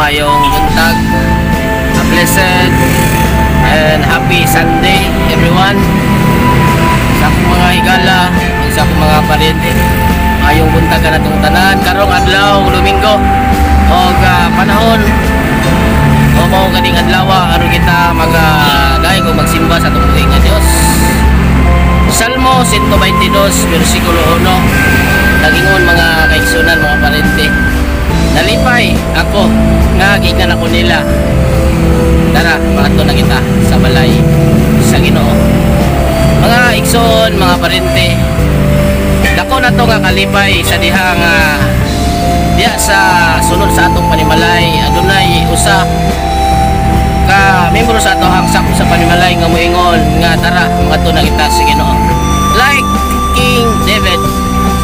mayong buntag, a blessed and happy Sunday everyone. Sa akong mga higala, sa akong mga parente, mayong buntag na itong tanan. Karong adlaw, Domingo, o panahon o mao kaning adlaw aron kita magdahig o magsimba sa atong buhi nga Dios. Salmo 122 versikulo 1. Nagingon mga kaigsunan, mga parente, nalipay ako nga gignan ako nila. Tara, maato na kita sa balay sa Ginoo. Mga igsoon, mga parente, dako na to nga kalipay sa diha nga diya sa sunod sa atong panimalay. Adunay usa ka membro sa ato hangsak sa panimalay nga moingon nga tara maato na kita sa Ginoo. Like King David,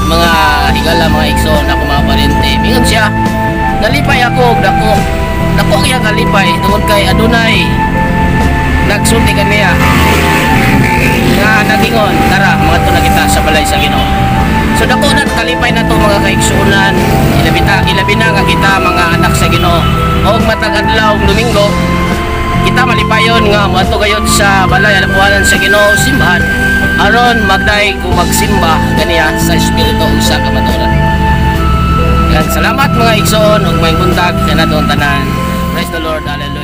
mga higala, mga igsoon, ako mga parente, mingon siya, nalipay ako dako kaya kalipay tungod kay adunay nagsulti kaniya nga nagingon tara maato na kita sa balay sa Ginoo. So dako na kalipay na to mga kaigsuonan, ilabi na nga kita mga anak sa Ginoo. Og matag adlaw Domingo kita malipayon nga maato gayud sa balay alapuanan sa Ginoo, simbahan aron magday kung magsimba kaniya sa espiritu usa ka maturan. Yan, salamat mga igsoon ug may buntag sa natong tanan. Praise the Lord. Hallelujah.